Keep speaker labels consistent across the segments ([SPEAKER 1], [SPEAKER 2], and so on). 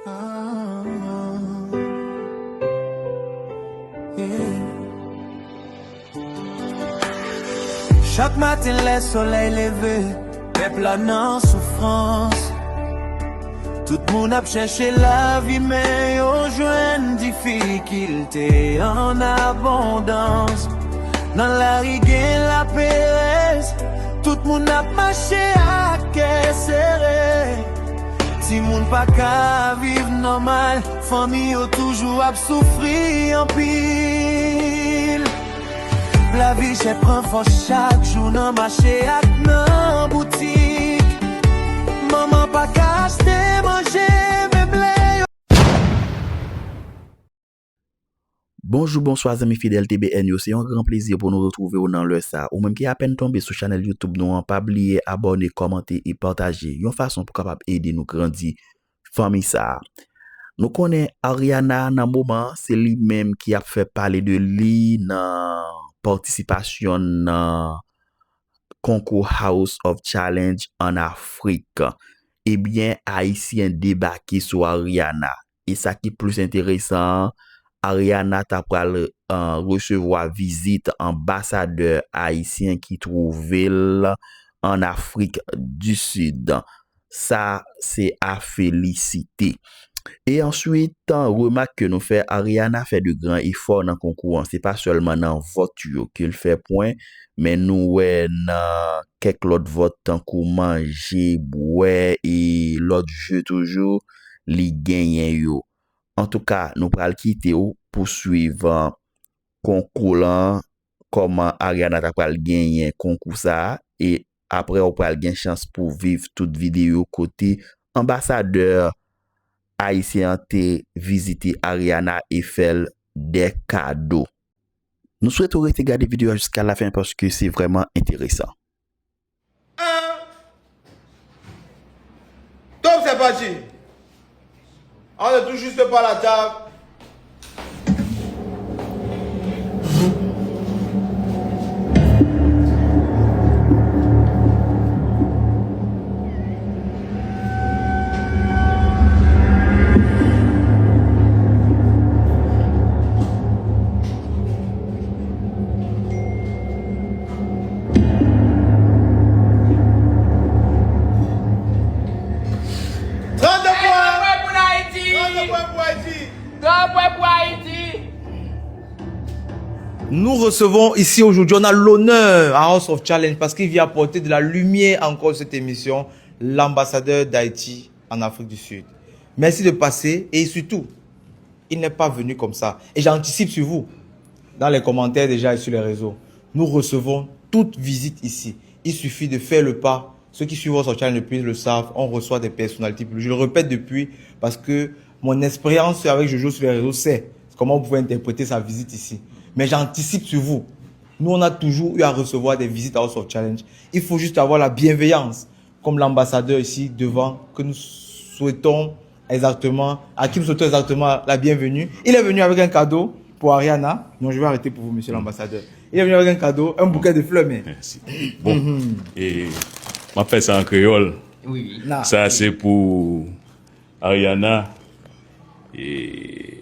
[SPEAKER 1] Ah, yeah. Chaque matin, le soleil levé, peuple en souffrance. Tout le monde a cherché la vie, mais au joint difficulté en abondance. Dans la rigueur, la péresse, tout le monde a marché à cœur serré. Si moun pas qu'à vivre normal, famille a toujours à souffrir en pile. La vie j'ai prend force chaque jour dans marché ak nan boutique. Maman pas qu'à acheter manger meublé.
[SPEAKER 2] Bonjour, bonsoir amis fidèles TBN yo, c'est un grand plaisir pour nous retrouver dans le ça. Ou même qui à peine tombé sur channel YouTube nous, pas oublier abonner, commenter et partager. Une façon pour capable aider nous grandir famille ça. Nous connaissons Ariana dans moment, c'est lui-même qui a fait parler de lui dans participation dans concours House of Challenge en Afrique. Eh bien, Haïtien débarqué sur Ariana. Et ça qui est plus intéressant, Ariana t'a pral recevoir visite ambassadeur haïtien qui trouvait en Afrique du Sud. Ça, c'est à féliciter. Et ensuite, remarque que nous fait, Ariana fait de grands efforts dans le concours. C'est pas seulement dans voiture qu'il fait point, mais nous, ouais, dans quelques autres votes, tant qu'on manger, boire et l'autre jeu toujours, les gagnent yo. En tout cas, nous pral quitter pour suivre concours là, comment Ariana t'a pral gagner concours ça, et après, on pral gagner chance pour vivre toute vidéo côté ambassadeur haïtien te visiter Ariana et faire des cadeaux. Nous souhaitons regarder la vidéo jusqu'à la fin parce que c'est vraiment intéressant.
[SPEAKER 3] Donc c'est parti. On est tout juste par la table. Nous recevons ici aujourd'hui, on a l'honneur à House of Challenge parce qu'il vient apporter de la lumière encore cette émission, l'ambassadeur d'Haïti en Afrique du Sud. Merci de passer et surtout, il n'est pas venu comme ça. Et j'anticipe sur vous, dans les commentaires déjà et sur les réseaux. Nous recevons toute visite ici. Il suffit de faire le pas. Ceux qui suivent House of Challenge depuis le savent, on reçoit des personnalités. Je le répète depuis parce que mon expérience avec Jojo sur les réseaux, c'est comment vous pouvez interpréter sa visite ici. Mais j'anticipe sur vous. Nous, on a toujours eu à recevoir des visites à House of Challenge. Il faut juste avoir la bienveillance, comme l'ambassadeur ici devant, que nous souhaitons exactement, à qui nous souhaitons exactement la bienvenue. Il est venu avec un cadeau pour Ariana. Non, je vais arrêter pour vous, monsieur l'ambassadeur. Il est venu avec un cadeau, un bouquet de fleurs. Mais...
[SPEAKER 4] Merci. Bon, et ma fait ça en créole.
[SPEAKER 3] Oui.
[SPEAKER 4] Ça, c'est pour Ariana et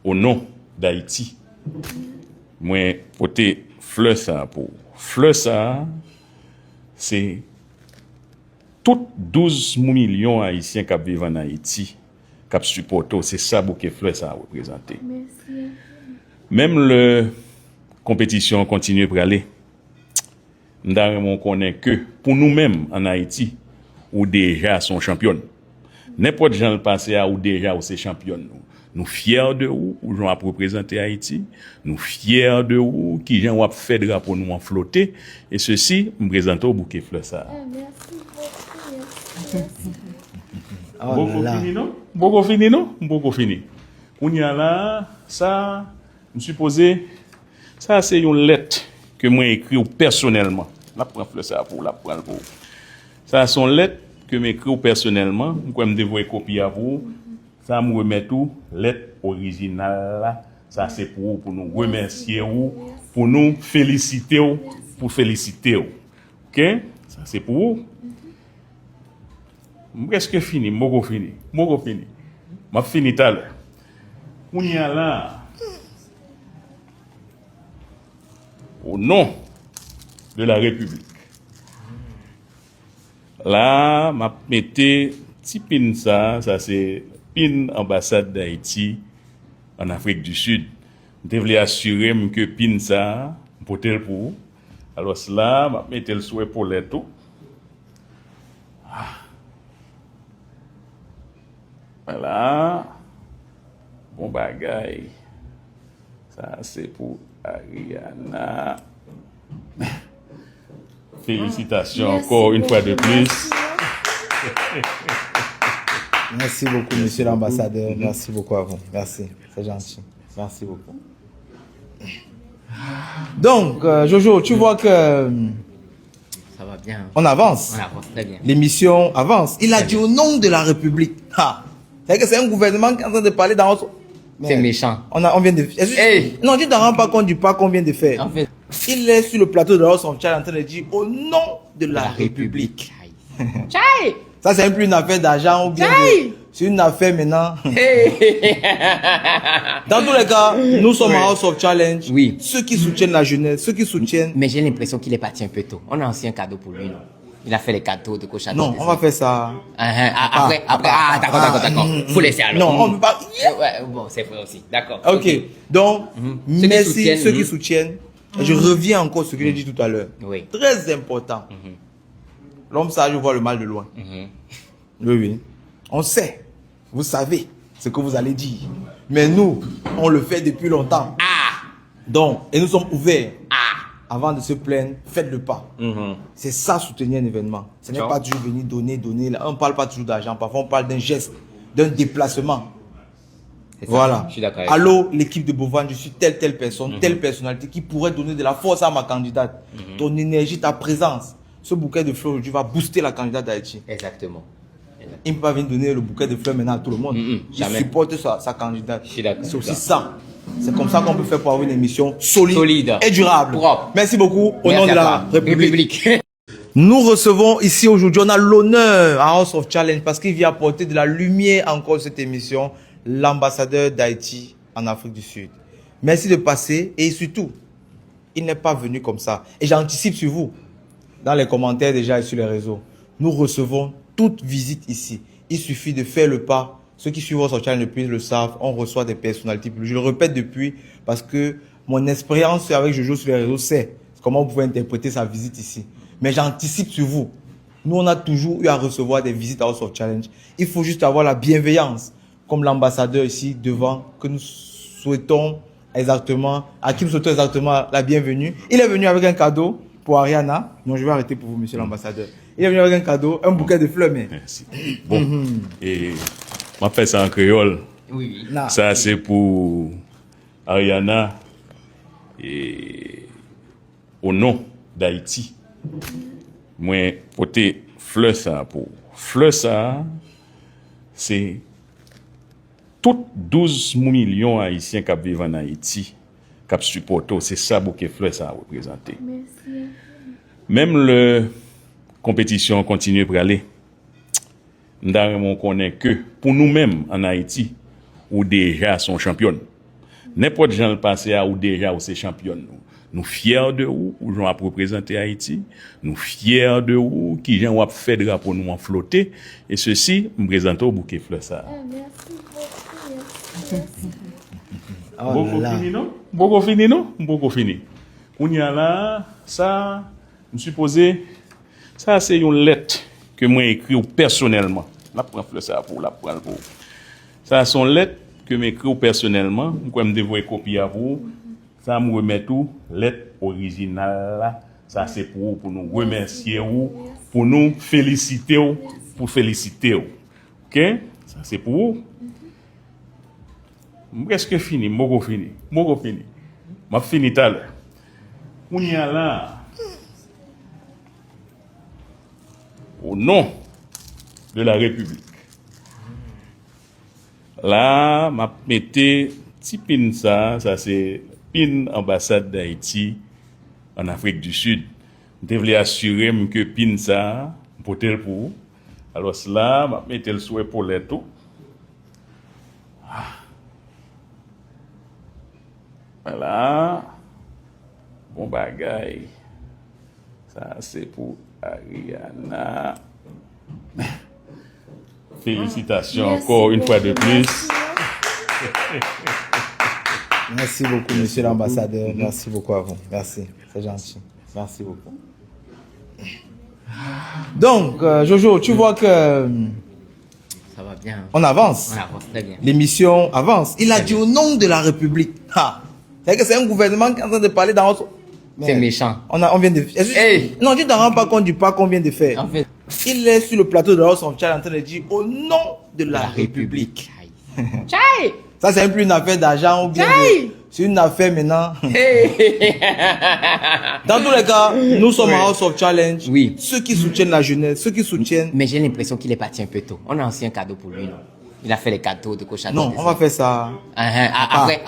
[SPEAKER 4] au nom d'Haïti. Moi, côté fleur ça pour fleur ça, c'est toutes 12 millions haïtiens qui vivent en Haïti qui supportent, c'est ça bouquet fleur ça représente.
[SPEAKER 5] Merci.
[SPEAKER 4] Même le compétition continue pour aller. On connaît que pour nous-mêmes en Haïti, ou déjà sont championnes. N'importe gens le passé à ou déjà ou c'est championne. Nous fiers de vous, où j'en représenter Haïti. Nous fiers de vous, qui j'en a fait drapeau nous en flotter. Et ceci, me présente au bouquet fleur ça.
[SPEAKER 5] Merci beaucoup. Merci.
[SPEAKER 4] Beaucoup fini, non? Beaucoup fini, non? Beaucoup fini. On y a là, ça, je suppose, ça c'est une lettre que moi écrit personnellement. La prends fleur ça pour la prendre pour. Ça c'est une lettre que m'écrit personnellement, je me dévoile copie à vous. Ça me remet tout, lettre originale là. Ça c'est pour nous remercier vous, pour nous féliciter vous, pour féliciter vous. OK? Ça c'est pour vous. Presque fini, beaucoup fini. m'a fini tout à l'heure. On y a là, au nom de la République, là, m'a metté petit pin ça c'est pin ambassade d'Haïti en Afrique du Sud. Je voulais assurer que pin ça, pour tel pour. Alors cela, m'a metté le souhait pour les tout. Voilà. Bon bagay. Ça, c'est pour Ariana. Félicitations
[SPEAKER 5] Merci
[SPEAKER 4] encore une fois de
[SPEAKER 5] beaucoup,
[SPEAKER 4] plus.
[SPEAKER 3] Merci beaucoup, monsieur l'ambassadeur. Merci beaucoup à vous. Merci. C'est gentil. Merci beaucoup. Donc, Jojo, tu vois que
[SPEAKER 6] Ça va bien.
[SPEAKER 3] on avance.
[SPEAKER 6] On avance très bien.
[SPEAKER 3] L'émission avance. Il a dit au nom de la République. C'est que c'est un gouvernement qui est en train de parler dans...
[SPEAKER 6] C'est méchant.
[SPEAKER 3] On vient de...
[SPEAKER 6] Hey.
[SPEAKER 3] Non, tu ne te rends pas compte du pas qu'on vient de faire.
[SPEAKER 6] En fait,
[SPEAKER 3] Il est sur le plateau de House of Challenge en train de dire au nom de la République.
[SPEAKER 6] Chai!
[SPEAKER 3] Ça, c'est même plus une affaire d'argent ou bien c'est une affaire maintenant. Dans tous les cas, nous sommes à House of Challenge.
[SPEAKER 6] Oui.
[SPEAKER 3] Ceux qui soutiennent la jeunesse, ceux qui soutiennent...
[SPEAKER 6] Mais j'ai l'impression qu'il est parti un peu tôt. On a aussi un cadeau pour lui, non? Il a fait les cadeaux de coach.
[SPEAKER 3] Non, on va faire ça.
[SPEAKER 6] Après, d'accord. Faut laisser alors.
[SPEAKER 3] Non, on ne peut pas...
[SPEAKER 6] Ouais, bon, c'est vrai aussi. D'accord.
[SPEAKER 3] Ok, donc,
[SPEAKER 6] Ceux qui
[SPEAKER 3] merci
[SPEAKER 6] soutiennent,
[SPEAKER 3] ceux qui soutiennent. Et je reviens encore sur ce que j'ai dit tout à l'heure.
[SPEAKER 6] Oui.
[SPEAKER 3] Très important. L'homme sage voit le mal de loin. Oui. On sait, vous savez ce que vous allez dire. Mais nous, on le fait depuis longtemps. Donc, et nous sommes ouverts. Avant de se plaindre, faites le pas. C'est ça, soutenir un événement. Ce n'est pas toujours venir donner. Là. On ne parle pas toujours d'argent. Parfois, on parle d'un geste, d'un déplacement.
[SPEAKER 6] C'est ça.
[SPEAKER 3] Voilà.
[SPEAKER 6] Je suis d'accord avec
[SPEAKER 3] Allô, l'équipe de Bovan, je suis telle personne, telle personnalité qui pourrait donner de la force à ma candidate. Ton énergie, ta présence. Ce bouquet de fleurs aujourd'hui va booster la candidate d'Haïti.
[SPEAKER 6] Exactement.
[SPEAKER 3] Il ne peut pas venir donner le bouquet de fleurs maintenant à tout le monde. Il
[SPEAKER 6] jamais.
[SPEAKER 3] supporte sa candidate.
[SPEAKER 6] Je suis d'accord.
[SPEAKER 3] C'est aussi ça. C'est comme ça qu'on peut faire pour avoir une émission solide.
[SPEAKER 6] Solide.
[SPEAKER 3] Et durable.
[SPEAKER 6] Propre.
[SPEAKER 3] Merci beaucoup. Au
[SPEAKER 6] Merci
[SPEAKER 3] nom de
[SPEAKER 6] à
[SPEAKER 3] la
[SPEAKER 6] toi.
[SPEAKER 3] République. Nous recevons ici aujourd'hui, on a l'honneur à House of Challenge parce qu'il vient apporter de la lumière encore cette émission, l'ambassadeur d'Haïti en Afrique du Sud. Merci de passer et surtout, il n'est pas venu comme ça. Et j'anticipe sur vous, dans les commentaires déjà et sur les réseaux. Nous recevons toute visite ici. Il suffit de faire le pas. Ceux qui suivent House of Challenge depuis le savent, on reçoit des personnalités. Je le répète depuis parce que mon expérience avec Jojo sur les réseaux, c'est comment vous pouvez interpréter sa visite ici. Mais j'anticipe sur vous. Nous, on a toujours eu à recevoir des visites à House of Challenge. Il faut juste avoir la bienveillance, comme l'ambassadeur ici devant, que nous souhaitons exactement, à qui nous souhaitons exactement la bienvenue. Il est venu avec un cadeau pour Ariana. Non, je vais arrêter pour vous, monsieur l'ambassadeur. Il est venu avec un cadeau, un bouquet de fleurs, mais...
[SPEAKER 4] Merci. Bon, et m'a fait ça en créole.
[SPEAKER 6] Oui.
[SPEAKER 3] Là,
[SPEAKER 4] Ça, c'est pour Ariana et au nom d'Haïti. Moi, porter fleur ça pour. Fleur ça, c'est toutes 12 millions haïtiens qui vivent en Haïti, qui supportent. C'est ça que fleur ça représente.
[SPEAKER 5] Merci.
[SPEAKER 4] Même le compétition continue pour aller. On connaît que pour nous-mêmes en Haïti, ou déjà sont championnes. N'importe gens le passé à ou déjà ou c'est championne. Nous fiers de vous, ou gens à représenter Haïti. Nous fiers de vous, qui gens ont fait drapeau nous en flotter. Et ceci, me présente au bouquet fleur ça.
[SPEAKER 5] Merci beaucoup. Merci.
[SPEAKER 4] Beaucoup fini, non? Beaucoup fini, non? Beaucoup fini. On y a là, ça, je suppose, ça c'est une lettre que moi écrit personnellement. La prendre fleur ça pour la prendre pour. Ça c'est une lettre que m'écrit personnellement, je me dévoie copie à vous. Ça me remet tout lettre originale là. Ça c'est pour nous remercier vous, pour nous féliciter vous, pour féliciter vous. OK? Ça c'est pour vous. Presque fini, beaucoup fini. M'a fini tout à l'heure. On y a là, au nom de la République. Là, m'a metté petit pin ça c'est pin ambassade d'Haïti en Afrique du Sud. Je voulais assurer que pin ça pour tel pour. Alors cela, m'a metté le souhait pour les tout. Voilà. Bon bagay. Ça, c'est pour Ariana. Félicitations
[SPEAKER 5] Merci
[SPEAKER 4] encore une fois de
[SPEAKER 5] beaucoup,
[SPEAKER 4] plus.
[SPEAKER 3] Merci beaucoup, monsieur l'ambassadeur. Merci beaucoup à vous. Merci. C'est gentil. Merci beaucoup. Donc, Jojo, tu vois que
[SPEAKER 6] Ça va bien.
[SPEAKER 3] on avance.
[SPEAKER 6] On avance très bien.
[SPEAKER 3] L'émission avance. Il a dit au nom de la République. C'est que c'est un gouvernement qui est en train de parler dans notre...
[SPEAKER 6] C'est méchant.
[SPEAKER 3] On vient de...
[SPEAKER 6] Hey.
[SPEAKER 3] Non, tu ne te rends pas compte du pas qu'on vient de faire.
[SPEAKER 6] En fait,
[SPEAKER 3] Il est sur le plateau de House of Challenge en train de dire au nom de la République.
[SPEAKER 6] Chai.
[SPEAKER 3] Ça, c'est même plus une affaire d'argent ou bien de... C'est une affaire maintenant. Dans tous les cas, nous sommes à House of Challenge.
[SPEAKER 6] Oui.
[SPEAKER 3] Ceux qui soutiennent la jeunesse, ceux qui soutiennent...
[SPEAKER 6] Mais j'ai l'impression qu'il est parti un peu tôt. On a aussi un cadeau pour lui, non? Il a fait les cadeaux de coach.
[SPEAKER 3] Non, on va faire ça.
[SPEAKER 6] Après,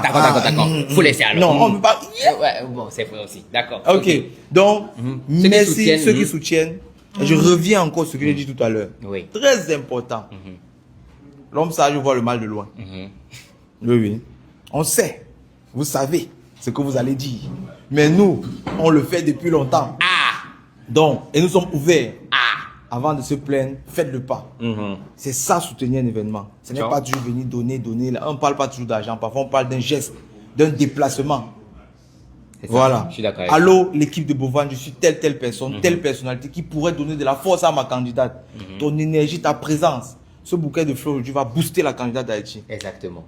[SPEAKER 6] d'accord. Faut laisser alors.
[SPEAKER 3] Non, on ne peut pas...
[SPEAKER 6] Ouais, bon, c'est vrai aussi. D'accord.
[SPEAKER 3] Ok, donc,
[SPEAKER 6] Ceux qui
[SPEAKER 3] merci
[SPEAKER 6] soutiennent,
[SPEAKER 3] ceux qui soutiennent. Et je reviens encore sur ce que j'ai dit tout à l'heure.
[SPEAKER 6] Oui.
[SPEAKER 3] Très important. L'homme sage voit le mal de loin. Oui. On sait, vous savez ce que vous allez dire. Mais nous, on le fait depuis longtemps. Donc, et nous sommes ouverts. Avant de se plaindre, faites le pas. C'est ça, soutenir un événement. Ce n'est pas toujours venir donner. Là. On ne parle pas toujours d'argent. Parfois, on parle d'un geste, d'un déplacement. Voilà.
[SPEAKER 6] Je suis d'accord avec
[SPEAKER 3] Allô, l'équipe de Bovan, je suis telle personne, telle personnalité qui pourrait donner de la force à ma candidate. Ton énergie, ta présence. Ce bouquet de fleurs, tu vas booster la candidate d'Haïti.
[SPEAKER 6] Exactement.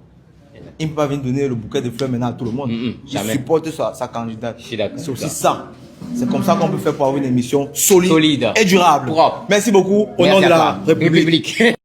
[SPEAKER 3] Il ne peut pas venir donner le bouquet de fleurs maintenant à tout le monde. Il
[SPEAKER 6] jamais.
[SPEAKER 3] supporte sa candidate.
[SPEAKER 6] Je suis d'accord.
[SPEAKER 3] C'est aussi ça. C'est comme ça qu'on peut faire pour avoir une émission solide.
[SPEAKER 6] Solide.
[SPEAKER 3] Et durable.
[SPEAKER 6] Propre.
[SPEAKER 3] Merci beaucoup au
[SPEAKER 6] Merci
[SPEAKER 3] nom de
[SPEAKER 6] à
[SPEAKER 3] la
[SPEAKER 6] toi.
[SPEAKER 3] République.
[SPEAKER 6] République.